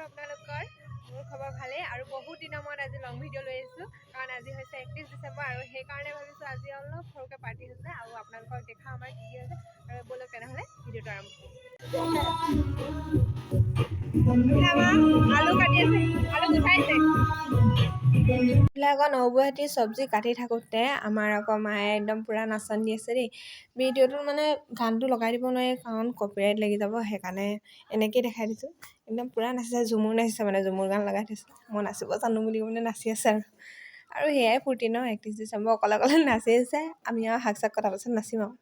আপোনালোকৰ? মোৰ খবৰ ভালেই আৰু বহুত দিনৰ মূৰত আজি লং ভিডিঅ' লৈ আহিছোঁ কাৰণ আজি হৈছে 31 ডিচেম্বৰ আৰু সেইকাৰণে ভাবিছোঁ আজি অলপ সৰুকৈ পাৰ্টি হৈছে আৰু আপোনালোকক দেখাওঁ আমাৰ কি হৈছে আৰু ব'লক তেনেহ'লে ভিডিঅ'টো আৰম্ভ কৰোঁ। আলু কাটি আছে, আলু গুচাইছে। এইবিলাক নবৌহঁতি চব্জি কাটি থাকোঁতে আমাৰ আকৌ মায়ে একদম পূৰা নাচন দি আছে দেই। ভিডিঅ'টোত মানে গানটো লগাই দিব নোৱাৰি কাৰণ কপিৰাইট লাগি যাব, সেইকাৰণে এনেকেই দেখাই দিছোঁ। একদম পূৰা নাচিছে, ঝুমুৰ নাচিছে মানে ঝুমুৰ গান লগাই থৈছে। মই নাচিব জানো বুলি মানে নাচি আছে আৰু সেয়াই ফূৰ্তি ন 31 ডিচেম্বৰ অকলে অকলে নাচি আছে। আমি আৰু শাক চাক কটাৰ পাছত নাচিম আৰু।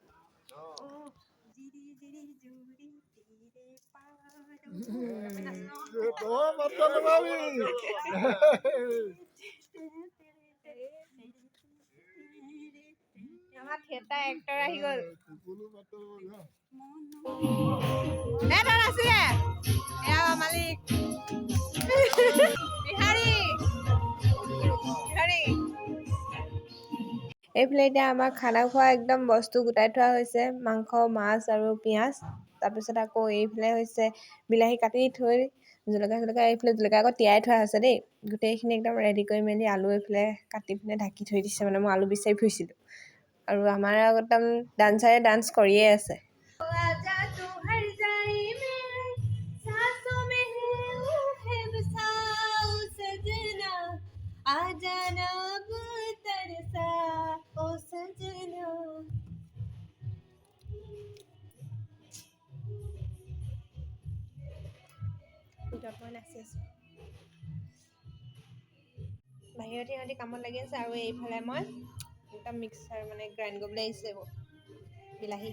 আমাৰ থিয়েটাৰ এক্টৰ আহি গ'ল। এটা নাছিলে এয়া মালিক বিহাৰী বিহাৰী। এইফালে এতিয়া আমাৰ খানা খোৱা একদম বস্তু গোটাই থোৱা হৈছে, মাংস মাছ আৰু পিঁয়াজ। তাৰপিছত আকৌ এইফালে হৈছে বিলাহী কাটি থৈ জলকীয়া এইফালে জলকীয়া আকৌ তিয়াই থোৱা আছে দেই। গোটেইখিনি একদম ৰেডি কৰি মেলি আলু এইফালে কাটি পিনে ঢাকি থৈ দিছে, মানে মই আলু বিচাৰি ফুৰিছিলোঁ আৰু আমাৰ একদম ডান্সাৰে ডান্স কৰিয়ে আছে। মই নাচি আছোঁ, বাহিৰতে সিহঁতি কামত লাগি আছে আৰু এইফালে মই একদম মিক্সাৰ মানে গ্ৰাইণ্ড কৰিবলৈ আহিছোঁ এইবোৰ বিলাহী।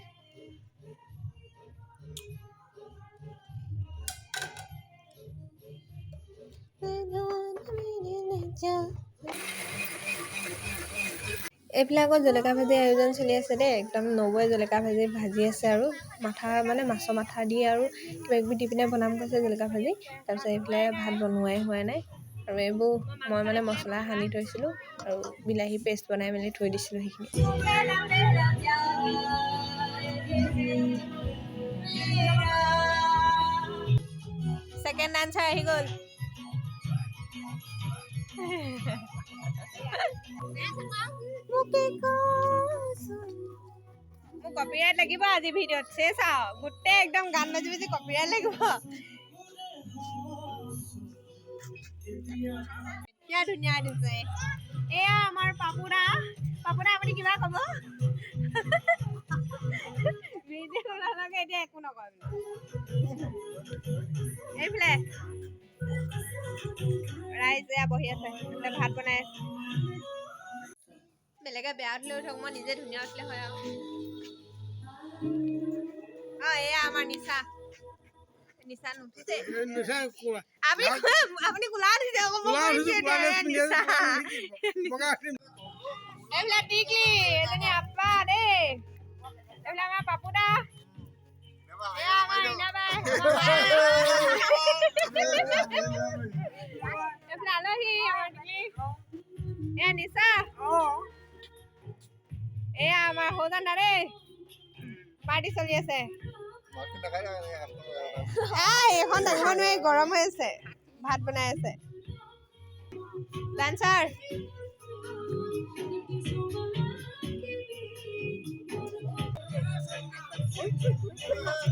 এইফালে আকৌ জলকীয়া ভাজি আয়োজন চলি আছে দেই। একদম নবৌৱে জলকীয়া ভাজি ভাজি আছে আৰু মাথা মানে মাছৰ মাথা দি আৰু কিবা কিবি দি পিনে বনাম কৈছে জলকীয়া ভাজি। তাৰপিছত এইফালে ভাত বনোৱাই হোৱা নাই আৰু এইবোৰ মই মানে মছলা সানি থৈছিলোঁ আৰু বিলাহী পেষ্ট বনাই মেলি থৈ দিছিলোঁ সেইখিনি। ছেকেণ্ড ডান্সাৰ আহি গ'ল। মোক কপিৰাইট লাগিব আজি ভিডিঅ'ত চেচ আৰু গোটেই একদম গান বাজি বাজি কপিৰাইট লাগিব। এতিয়া ধুনীয়া দিছে। এয়া আমাৰ পাপুদা আপুনি কিবা ক'ব? ভিডিঅ' ওলালকে এতিয়া একো নকয়। এইফালে ৰাইজ এয়া বহি আছে, ভাত বনাই আছে। বেলেগে বেয়া উঠিলে উঠক, মই নিজে ধুনীয়া উঠিলে হয় আৰু। এয়া আমাৰ নিচা নিচা নুঠিছে। আপুনি কোলা উঠিছে এইবিলাক টিকলি এজনী আপা দেই। এইবিলাক আমাৰ পাপুদা, এয়া আমাৰ ৰীণাবাই, এইফালে আলহী আমাৰ টিকলি, এয়া নিচা, এয়া আমাৰ সৌজান দা দেই। পাৰ্টি চলি আছে। এইখন দাঙিব নোৱাৰি, গৰম হৈ আছে। ভাত বনাই আছে ডান্সাৰ।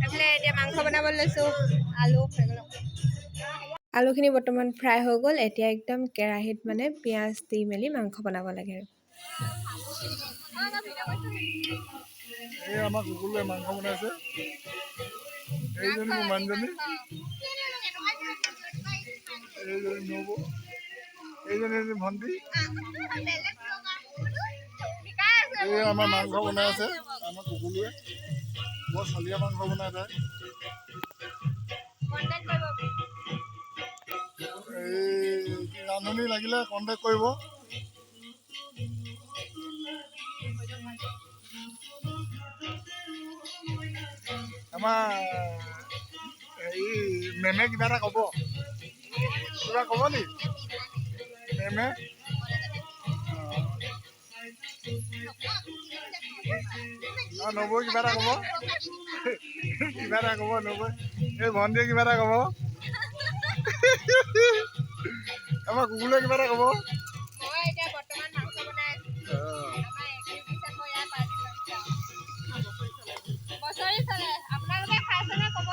এইফালে এতিয়া মাংস বনাব লৈছোঁ। আলুখিনি বৰ্তমান ফ্ৰাই হৈ গ'ল। এতিয়া একদম কেৰাহীত মানে পিঁয়াজ দি মেলি মাংস বনাব লাগে আৰু। এই আমাৰ কুকুৰটোৱে মাংস বনাইছে। এইজনী মানুহজনী, এইজনী নবৌ, এইজনী ভণ্টি। এই আমাৰ মাংস বনাই আছে আমাৰ কুকুৰটোৱে, বৰ চলিয়া মাংস বনাই তাই। এই ৰান্ধনি লাগিলে কণ্টেক্ট কৰিব। আমাৰ হেৰি মেমে কিবা এটা ক'ব, কিবা ক'ব নি মেমে? নবৌ কিবা এটা ক'ব, কিবা এটা ক'ব নবৌ। এই ভণ্টিয়ে কিবা এটা ক'ব। আমাৰ কুকুলে কিবা এটা ক'ব। মই এতিয়া বৰ্তমান মাংস বনাই আছো। আমাৰ 31 ডিচেম্বৰ ইয়াত পাৰ্টি চলিছে আৰু। বছৰি চলে। আপোনালোকে খাইছেনে ক'ব?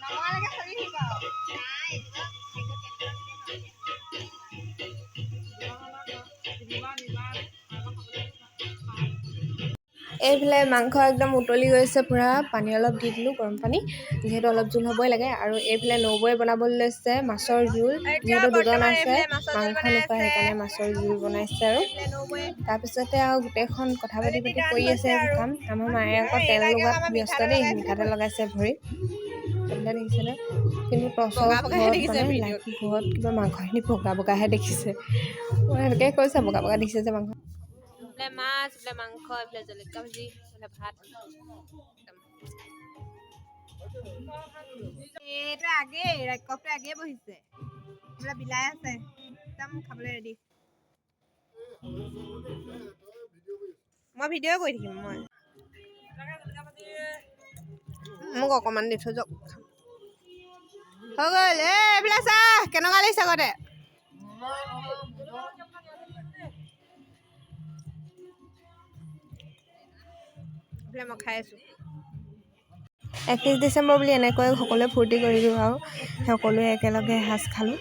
নমৰালৈকে চলি থাকিব আৰু। এইফালে মাংস একদম উতলি গৈছে পুৰা। পানী অলপ দি দিলোঁ, গৰম পানী, যিহেতু অলপ জোল হ'বই লাগে। আৰু এইফালে নবৌৱে বনাবলৈ লৈছে মাছৰ জোল, যিহেতু দুজন আছে মাংস নোখোৱা, সেইকাৰণে মাছৰ জোল বনাইছে। আৰু তাৰপিছতে আৰু গোটেইখন কথা পাতি কৰি আছে কাম। আমাৰ মায়ে আকৌ তেল লগোৱাত ব্যস্ত দেই, মিঠাতেল লগাইছে ভৰিত, এইবিলাক দেখিছেনে। কিন্তু টচৰ ঘৰত কিবা মাংসখিনি বগা বগাহে দেখিছে। মই সেনেকৈ কৈছে বগা বগা দেখিছে যে মাংস। এইফালে মাছ, এইফালে মাংস, এইফালে জলকীয়া ভাজি, এইফালে ভাত। এইটো আগেই ৰাক্ষসটো আগেই বহিছে, এইফালে বিলাই আছে, একদম খাবলৈ ৰেডি। মই ভিডিঅ' কৰি থাকিম। মোক অকণমান দি থৈ যাওক। হৈ গ'ল। এইফালে চা কেনেকুৱা লাগিছে আগতে। মই খাই আছো। 31 ডিচেম্বৰ বুলি এনেকৈ সকলোৱে ফূৰ্তি কৰিলোঁ আৰু সকলোৱে একেলগে এসাঁজ খালোঁ।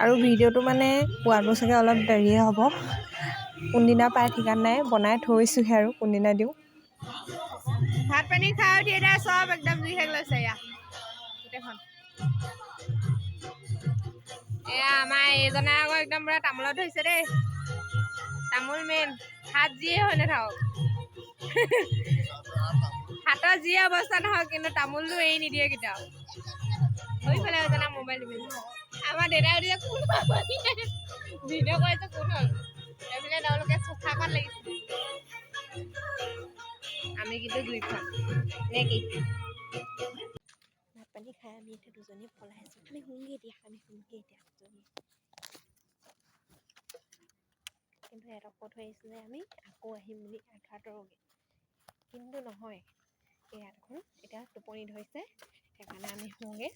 আৰু ভিডিঅ'টো মানে পোৱাটো চাগে অলপ দেৰিয়ে হ'ব, কোনদিনা পাই ঠিকান নাই, বনাই থৈছোঁহে আৰু কোনদিনা দিওঁ। ভাত পানী খাই উঠি এতিয়া চব একদম জুই শেষ লৈছে। গোটেইখন এয়া আমাৰ এইজনে আকৌ একদম পুৰা তামোলত ধৰিছে দেই। তামোল মেইন, হাত যিয়ে হৈ নাথাকক, হাতৰ যি অৱস্থা নহওক, কিন্তু তামোলটো এৰি নিদিয়ে কেতিয়াও। সেইফালে এজনে মোবাইল টিপিছে। আমাৰ দেউতাই সুধিছে কোন ভিডিঅ' কৰিছে কোন হ'ল। এইফালে তেওঁলোকে চোফাখন লাগিছে, আমি কিন্তু জুইখন নে কি। ভাত পানী খাই আমি এতিয়া দুজনী পলাই আছোঁ। আমি শুমগে এতিয়া দুজনী। কিন্তু এডোখৰ থৈ আহিছোঁ যে আমি আকৌ আহিম বুলি আঁতৰগে, কিন্তু নহয়। এয়া দেখোন এতিয়া টোপনি ধৰিছে, সেইকাৰণে আমি শুওঁগে।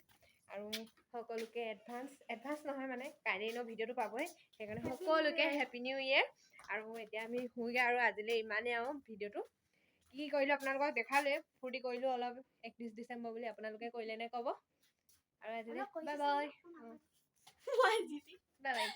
আৰু সকলোকে এডভান্স নহয় মানে কাইলৈ এনেও ভিডিঅ'টো পাবই, সেইকাৰণে সকলোকে হেপী নিউ ইয়েৰ। আৰু এতিয়া আমি শুওঁগে আৰু আজিলৈ ইমানেই আৰু ভিডিঅ'টো কি কৰিলোঁ আপোনালোকক দেখালোৱে, ফূৰ্তি কৰিলোঁ অলপ 31 ডিচেম্বৰ বুলি। আপোনালোকে কৰিলে নে ক'ব। আৰু আজিলৈ বাই বাই।